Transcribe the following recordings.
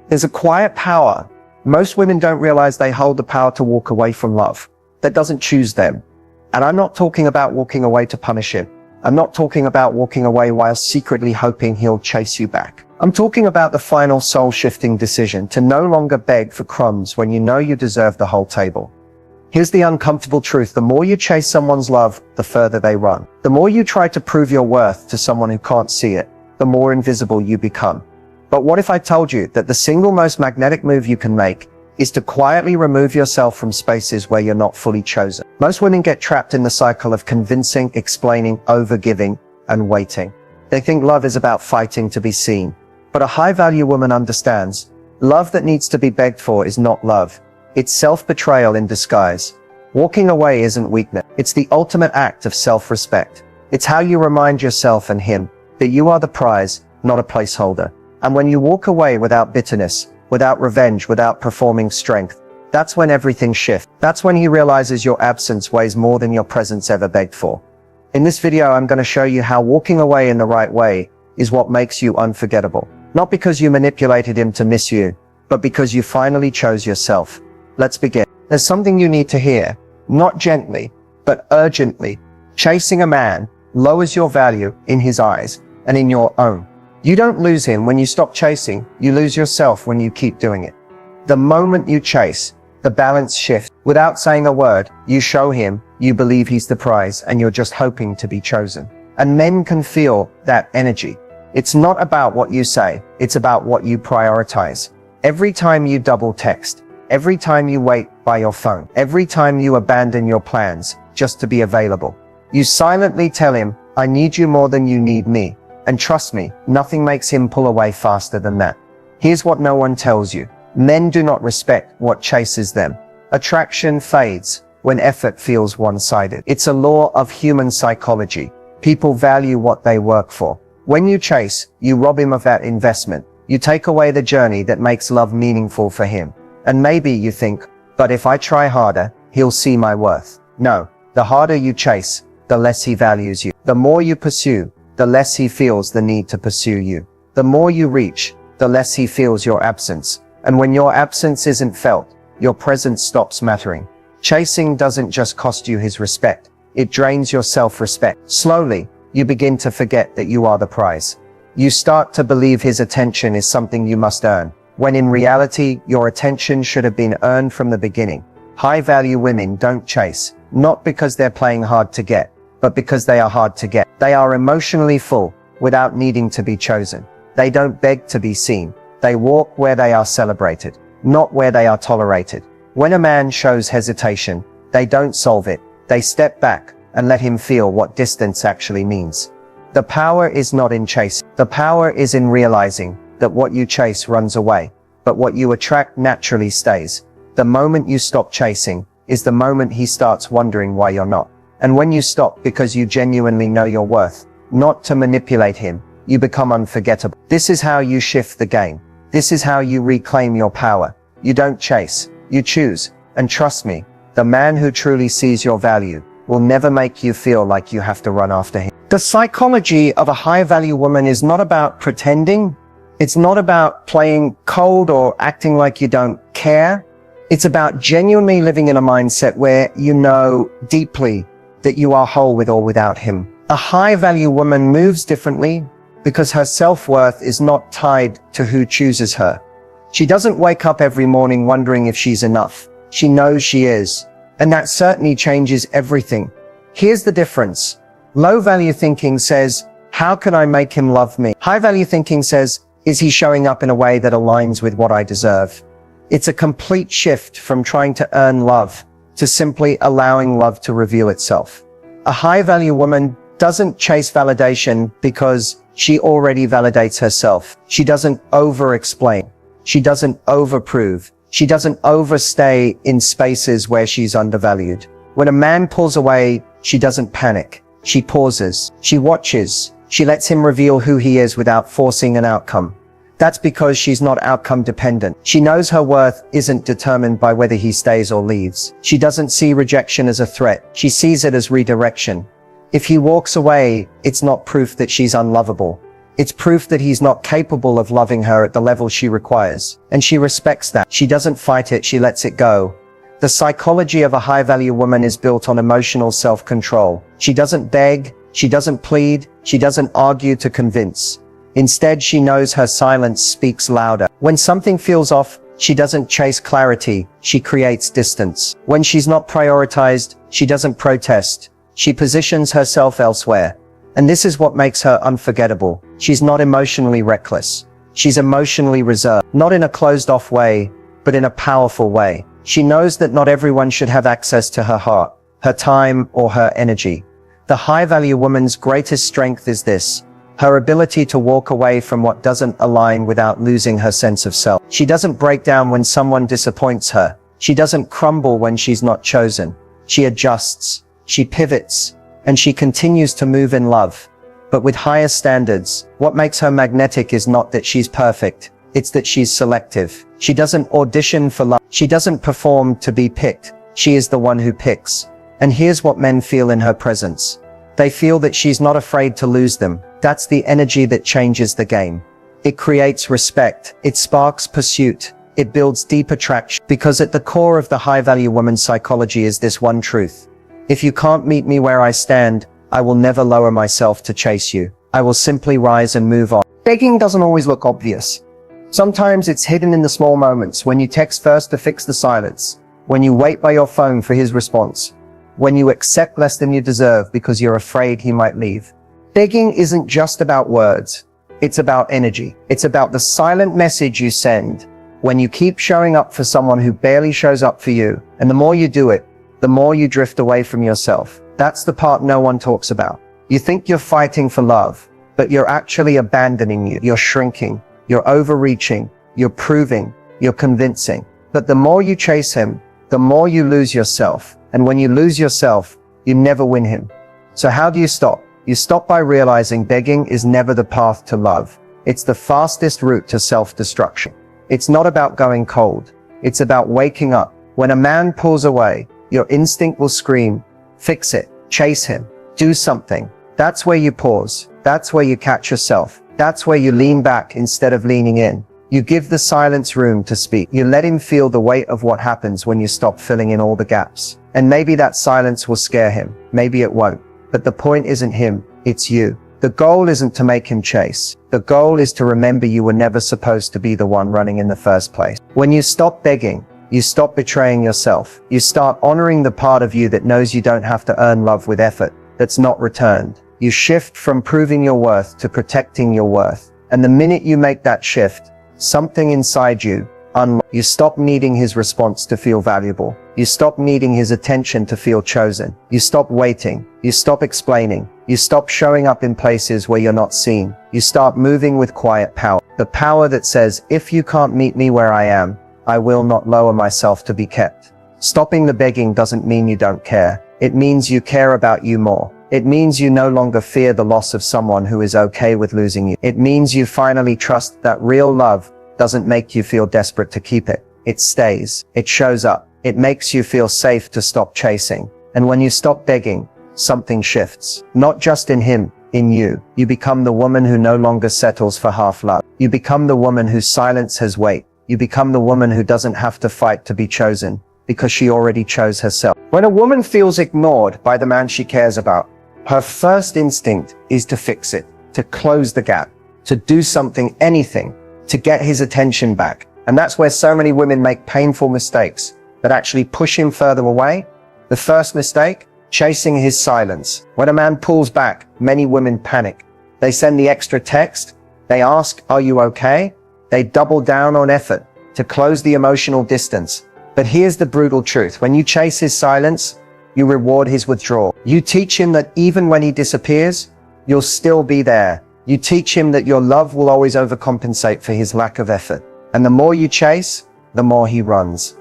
There's a quiet power. Most women don't realize they hold the power to walk away from love that doesn't choose them. And I'm not talking about walking away to punish him. I'm not talking about walking away while secretly hoping he'll chase you back. I'm talking about the final soul-shifting decision to no longer beg for crumbs when you know you deserve the whole table. Here's the uncomfortable truth. The more you chase someone's love, the further they run. The more you try to prove your worth to someone who can't see it, the more invisible you become. But what if I told you that the single most magnetic move you can make is to quietly remove yourself from spaces where you're not fully chosen? Most women get trapped in the cycle of convincing, explaining, overgiving, and waiting. They think love is about fighting to be seen. But a high-value woman understands, love that needs to be begged for is not love. It's self-betrayal in disguise. Walking away isn't weakness. It's the ultimate act of self-respect. It's how you remind yourself and him that you are the prize, not a placeholder. And when you walk away without bitterness, without revenge, without performing strength, that's when everything shifts. That's when he realizes your absence weighs more than your presence ever begged for. In this video, I'm going to show you how walking away in the right way is what makes you unforgettable. Not because you manipulated him to miss you, but because you finally chose yourself. Let's begin. There's something you need to hear, not gently, but urgently. Chasing a man lowers your value in his eyes and in your own. You don't lose him when you stop chasing, you lose yourself when you keep doing it. The moment you chase, the balance shifts. Without saying a word, you show him you believe he's the prize and you're just hoping to be chosen. And men can feel that energy. It's not about what you say, it's about what you prioritize. Every time you double text, every time you wait by your phone, every time you abandon your plans just to be available, you silently tell him, I need you more than you need me. And trust me, nothing makes him pull away faster than that. Here's what no one tells you. Men do not respect what chases them. Attraction fades when effort feels one-sided. It's a law of human psychology. People value what they work for. When you chase, you rob him of that investment. You take away the journey that makes love meaningful for him. And maybe you think, but if I try harder, he'll see my worth. No, the harder you chase, the less he values you. The more you pursue, the less he feels the need to pursue you. The more you reach, the less he feels your absence. And when your absence isn't felt, your presence stops mattering. Chasing doesn't just cost you his respect, it drains your self-respect. Slowly, you begin to forget that you are the prize. You start to believe his attention is something you must earn, when in reality, your attention should have been earned from the beginning. High-value women don't chase, not because they're playing hard to get, but because they are hard to get. They are emotionally full, without needing to be chosen. They don't beg to be seen. They walk where they are celebrated, not where they are tolerated. When a man shows hesitation, they don't solve it. They step back and let him feel what distance actually means. The power is not in chasing. The power is in realizing that what you chase runs away, but what you attract naturally stays. The moment you stop chasing is the moment he starts wondering why you're not. And when you stop because you genuinely know your worth, not to manipulate him, you become unforgettable. This is how you shift the game. This is how you reclaim your power. You don't chase, you choose. And trust me, the man who truly sees your value will never make you feel like you have to run after him. The psychology of a high-value woman is not about pretending. It's not about playing cold or acting like you don't care. It's about genuinely living in a mindset where you know deeply that you are whole with or without him. A high-value woman moves differently because her self-worth is not tied to who chooses her. She doesn't wake up every morning wondering if she's enough. She knows she is. And that certainly changes everything. Here's the difference. Low-value thinking says, how can I make him love me? High-value thinking says, is he showing up in a way that aligns with what I deserve? It's a complete shift from trying to earn love to simply allowing love to reveal itself. A high-value woman doesn't chase validation because she already validates herself. She doesn't over-explain. She doesn't over-prove. She doesn't overstay in spaces where she's undervalued. When a man pulls away, she doesn't panic. She pauses. She watches. She lets him reveal who he is without forcing an outcome. That's because she's not outcome dependent. She knows her worth isn't determined by whether he stays or leaves. She doesn't see rejection as a threat. She sees it as redirection. If he walks away, it's not proof that she's unlovable. It's proof that he's not capable of loving her at the level she requires. And she respects that. She doesn't fight it, she lets it go. The psychology of a high-value woman is built on emotional self-control. She doesn't beg, she doesn't plead, she doesn't argue to convince. Instead, she knows her silence speaks louder. When something feels off, she doesn't chase clarity, she creates distance. When she's not prioritized, she doesn't protest. She positions herself elsewhere. And this is what makes her unforgettable. She's not emotionally reckless. She's emotionally reserved. Not in a closed-off way, but in a powerful way. She knows that not everyone should have access to her heart, her time, or her energy. The high-value woman's greatest strength is this: her ability to walk away from what doesn't align without losing her sense of self. She doesn't break down when someone disappoints her. She doesn't crumble when she's not chosen. She adjusts, she pivots, and she continues to move in love, but with higher standards. What makes her magnetic is not that she's perfect, it's that she's selective. She doesn't audition for love. She doesn't perform to be picked. She is the one who picks. And here's what men feel in her presence. They feel that she's not afraid to lose them. That's the energy that changes the game. It creates respect. It sparks pursuit. It builds deep attraction. Because at the core of the high-value woman's psychology is this one truth: if you can't meet me where I stand, I will never lower myself to chase you. I will simply rise and move on. Begging doesn't always look obvious. Sometimes it's hidden in the small moments, when you text first to fix the silence, when you wait by your phone for his response, when you accept less than you deserve because you're afraid he might leave. Begging isn't just about words. It's about energy. It's about the silent message you send when you keep showing up for someone who barely shows up for you. And the more you do it, the more you drift away from yourself. That's the part no one talks about. You think you're fighting for love, but you're actually abandoning you. You're shrinking. You're overreaching. You're proving. You're convincing. But the more you chase him, the more you lose yourself. And when you lose yourself, you never win him. So how do you stop? You stop by realizing begging is never the path to love. It's the fastest route to self-destruction. It's not about going cold. It's about waking up. When a man pulls away, your instinct will scream, fix it, chase him, do something. That's where you pause. That's where you catch yourself. That's where you lean back instead of leaning in. You give the silence room to speak. You let him feel the weight of what happens when you stop filling in all the gaps. And maybe that silence will scare him. Maybe it won't. But the point isn't him, it's you. The goal isn't to make him chase. The goal is to remember you were never supposed to be the one running in the first place. When you stop begging, you stop betraying yourself. You start honoring the part of you that knows you don't have to earn love with effort that's not returned. You shift from proving your worth to protecting your worth. And the minute you make that shift, something inside you unlocks. You stop needing his response to feel valuable. You stop needing his attention to feel chosen. You stop waiting. You stop explaining. You stop showing up in places where you're not seen. You start moving with quiet power. The power that says, if you can't meet me where I am, I will not lower myself to be kept. Stopping the begging doesn't mean you don't care. It means you care about you more. It means you no longer fear the loss of someone who is okay with losing you. It means you finally trust that real love doesn't make you feel desperate to keep it. It stays. It shows up. It makes you feel safe to stop chasing. And when you stop begging, something shifts. Not just in him, in you. You become the woman who no longer settles for half love. You become the woman whose silence has weight. You become the woman who doesn't have to fight to be chosen, because she already chose herself. When a woman feels ignored by the man she cares about, her first instinct is to fix it, to close the gap, to do something, anything, to get his attention back. And that's where so many women make painful mistakes that actually push him further away. The first mistake, chasing his silence. When a man pulls back, many women panic. They send the extra text. They ask, are you okay? They double down on effort to close the emotional distance. But here's the brutal truth. When you chase his silence, you reward his withdrawal. You teach him that even when he disappears, you'll still be there. You teach him that your love will always overcompensate for his lack of effort. And the more you chase, the more he runs.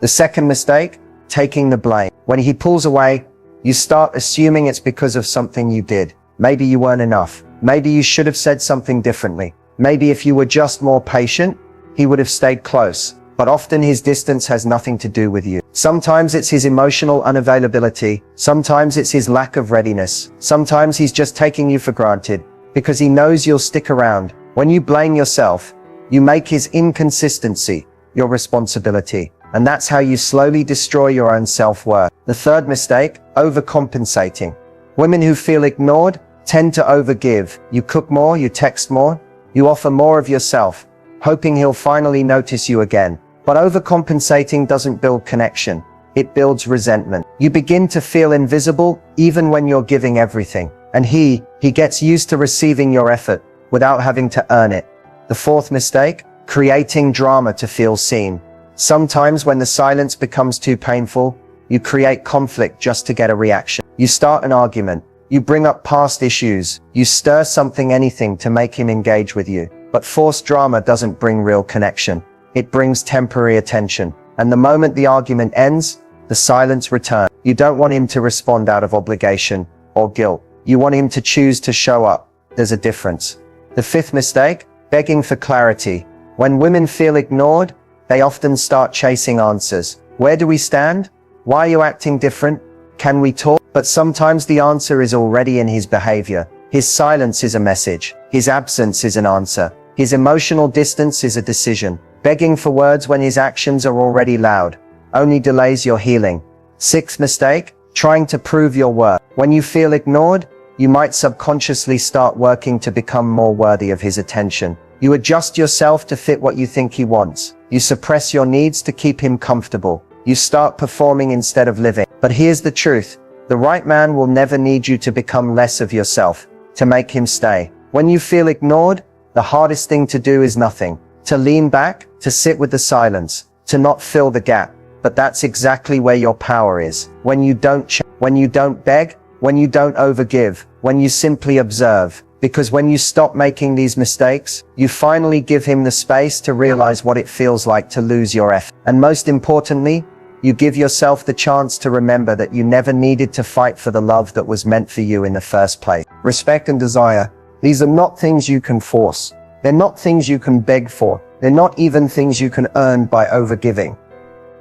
The second mistake, taking the blame. When he pulls away, you start assuming it's because of something you did. Maybe you weren't enough. Maybe you should have said something differently. Maybe if you were just more patient, he would have stayed close. But often his distance has nothing to do with you. Sometimes it's his emotional unavailability. Sometimes it's his lack of readiness. Sometimes he's just taking you for granted. because he knows you'll stick around. When you blame yourself, you make his inconsistency your responsibility. And that's how you slowly destroy your own self-worth. The third mistake, overcompensating. Women who feel ignored tend to overgive. You cook more, you text more, you offer more of yourself, hoping he'll finally notice you again. But overcompensating doesn't build connection. It builds resentment. You begin to feel invisible even when you're giving everything. And he gets used to receiving your effort without having to earn it. The fourth mistake, creating drama to feel seen. Sometimes when the silence becomes too painful, you create conflict just to get a reaction. You start an argument. You bring up past issues. You stir anything to make him engage with you. But forced drama doesn't bring real connection. It brings temporary attention. And the moment the argument ends, the silence returns. You don't want him to respond out of obligation or guilt. You want him to choose to show up. There's a difference. The fifth mistake, begging for clarity. When women feel ignored, they often start chasing answers. Where do we stand? Why are you acting different? Can we talk? But sometimes the answer is already in his behavior. His silence is a message. His absence is an answer. His emotional distance is a decision. Begging for words when his actions are already loud only delays your healing. Sixth mistake, trying to prove your worth. When you feel ignored, you might subconsciously start working to become more worthy of his attention. You adjust yourself to fit what you think he wants. You suppress your needs to keep him comfortable. You start performing instead of living. But here's the truth. The right man will never need you to become less of yourself to make him stay. When you feel ignored, the hardest thing to do is nothing. To lean back, to sit with the silence, to not fill the gap. But that's exactly where your power is. When you don't when you don't beg, when you don't overgive, when you simply observe. Because when you stop making these mistakes, you finally give him the space to realize what it feels like to lose your effort. And most importantly, you give yourself the chance to remember that you never needed to fight for the love that was meant for you in the first place. Respect and desire. These are not things you can force. They're not things you can beg for. They're not even things you can earn by overgiving.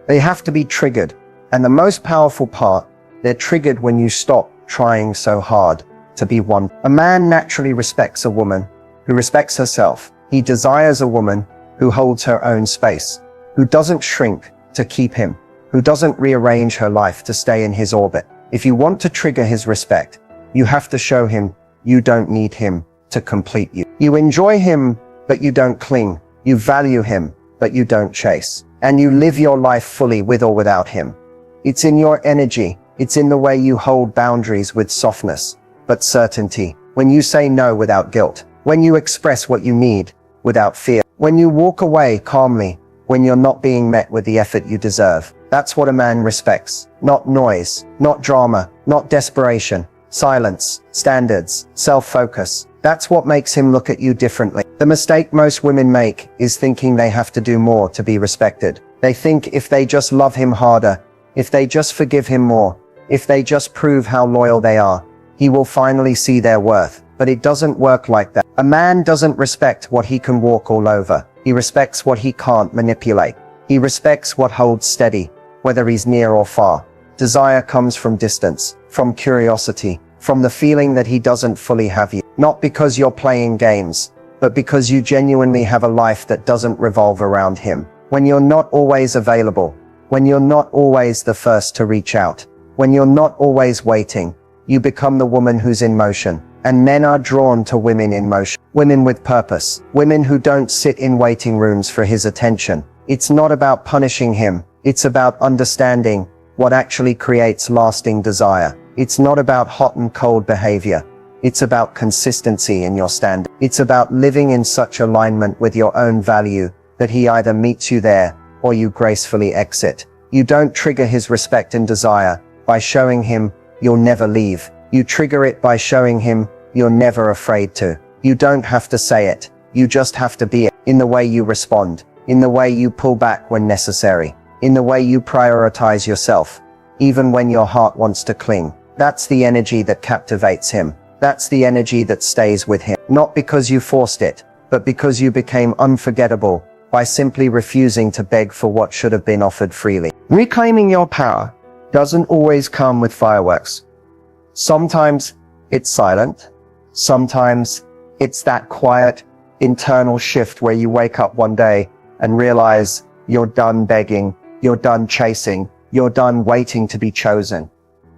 They have to be triggered. And the most powerful part, they're triggered when you stop trying so hard to be one. A man naturally respects a woman who respects herself. He desires a woman who holds her own space, who doesn't shrink to keep him, who doesn't rearrange her life to stay in his orbit. If you want to trigger his respect, you have to show him you don't need him to complete you. You enjoy him, but you don't cling. You value him, but you don't chase. And you live your life fully with or without him. It's in your energy. It's in the way you hold boundaries with softness, but certainty. When you say no without guilt. When you express what you need without fear. When you walk away calmly, when you're not being met with the effort you deserve. That's what a man respects. Not noise, not drama, not desperation. Silence, standards, self-focus. That's what makes him look at you differently. The mistake most women make is thinking they have to do more to be respected. They think if they just love him harder, if they just forgive him more, if they just prove how loyal they are, he will finally see their worth. But it doesn't work like that. A man doesn't respect what he can walk all over. He respects what he can't manipulate. He respects what holds steady, whether he's near or far. Desire comes from distance, from curiosity, from the feeling that he doesn't fully have you. Not because you're playing games, but because you genuinely have a life that doesn't revolve around him. When you're not always available, when you're not always the first to reach out, when you're not always waiting, you become the woman who's in motion. And men are drawn to women in motion. Women with purpose. Women who don't sit in waiting rooms for his attention. It's not about punishing him. It's about understanding what actually creates lasting desire. It's not about hot and cold behavior. It's about consistency in your standard. It's about living in such alignment with your own value that he either meets you there or you gracefully exit. You don't trigger his respect and desire by showing him you'll never leave. You trigger it by showing him you're never afraid to. You don't have to say it. You just have to be it. In the way you respond, in the way you pull back when necessary, in the way you prioritize yourself, even when your heart wants to cling. That's the energy that captivates him. That's the energy that stays with him. Not because you forced it, but because you became unforgettable by simply refusing to beg for what should have been offered freely. Reclaiming your power doesn't always come with fireworks. Sometimes it's silent. Sometimes It's that quiet, internal shift where you wake up one day and realize you're done begging, you're done chasing, you're done waiting to be chosen.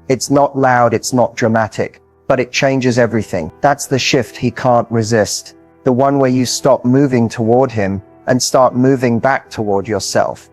It's not loud, it's not dramatic, but it changes everything. That's the shift he can't resist. The one where you stop moving toward him and start moving back toward yourself.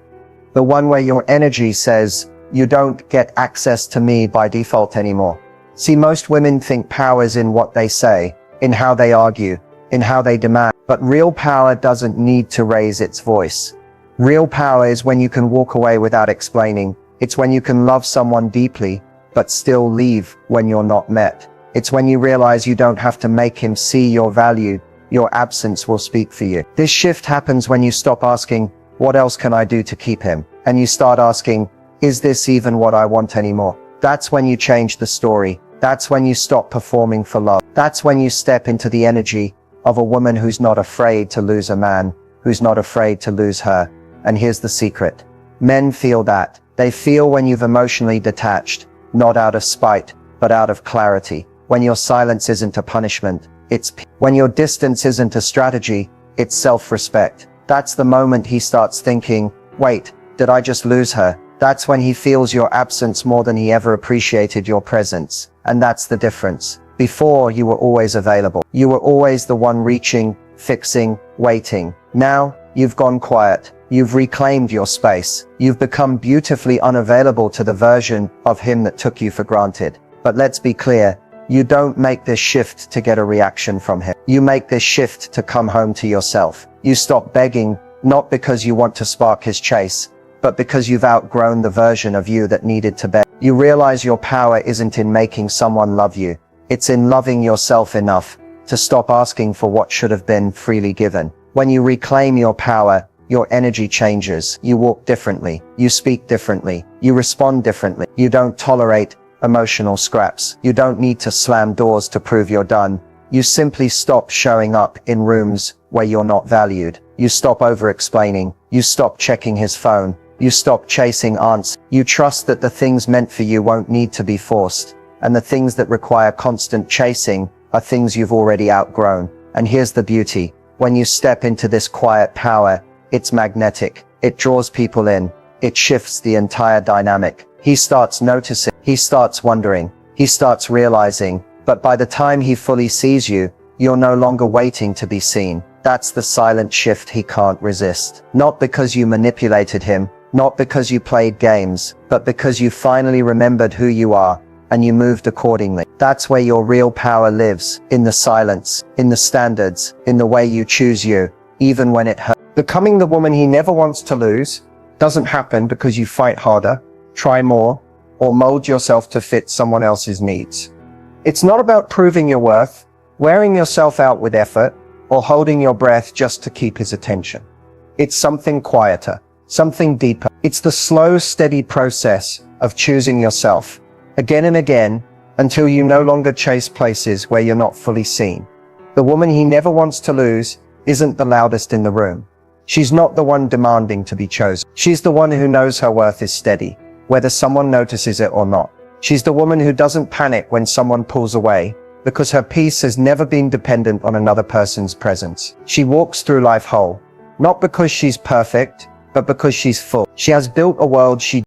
The one where your energy says, you don't get access to me by default anymore. See, most women think power is in what they say, in how they argue, in how they demand. But real power doesn't need to raise its voice. Real power is when you can walk away without explaining. It's when you can love someone deeply, but still leave when you're not met. It's when you realize you don't have to make him see your value. Your absence will speak for you. This shift happens when you stop asking, what else can I do to keep him? And you start asking, is this even what I want anymore? That's when you change the story. That's when you stop performing for love. That's when you step into the energy of a woman who's not afraid to lose a man, who's not afraid to lose her. And here's the secret. Men feel that. They feel when you've emotionally detached, not out of spite, but out of clarity. When your silence isn't a punishment, it's peace. When your distance isn't a strategy, it's self-respect. That's the moment he starts thinking, wait, did I just lose her? That's when he feels your absence more than he ever appreciated your presence. And that's the difference. Before, you were always available. You were always the one reaching, fixing, waiting. Now, you've gone quiet. You've reclaimed your space. You've become beautifully unavailable to the version of him that took you for granted. But let's be clear, you don't make this shift to get a reaction from him. You make this shift to come home to yourself. You stop begging, not because you want to spark his chase, but because you've outgrown the version of you that needed to beg. You realize your power isn't in making someone love you. It's in loving yourself enough to stop asking for what should have been freely given. When you reclaim your power, your energy changes. You walk differently. You speak differently. You respond differently. You don't tolerate emotional scraps. You don't need to slam doors to prove you're done. You simply stop showing up in rooms where you're not valued. You stop over-explaining. You stop checking his phone. You stop chasing answers. You trust that the things meant for you won't need to be forced. And the things that require constant chasing are things you've already outgrown. And here's the beauty. When you step into this quiet power, it's magnetic. It draws people in. It shifts the entire dynamic. He starts noticing. He starts wondering. He starts realizing. But by the time he fully sees you, you're no longer waiting to be seen. That's the silent shift he can't resist. Not because you manipulated him, not because you played games, but because you finally remembered who you are, and you moved accordingly. That's where your real power lives, in the silence, in the standards, in the way you choose you, even when it hurts. Becoming the woman he never wants to lose doesn't happen because you fight harder, try more, or mold yourself to fit someone else's needs. It's not about proving your worth, wearing yourself out with effort, or holding your breath just to keep his attention. It's something quieter, something deeper. It's the slow, steady process of choosing yourself, again and again, until you no longer chase places where you're not fully seen. The woman he never wants to lose isn't the loudest in the room. She's not the one demanding to be chosen. She's the one who knows her worth is steady, whether someone notices it or not. She's the woman who doesn't panic when someone pulls away, because her peace has never been dependent on another person's presence. She walks through life whole, not because she's perfect, but because she's full. She has built a world she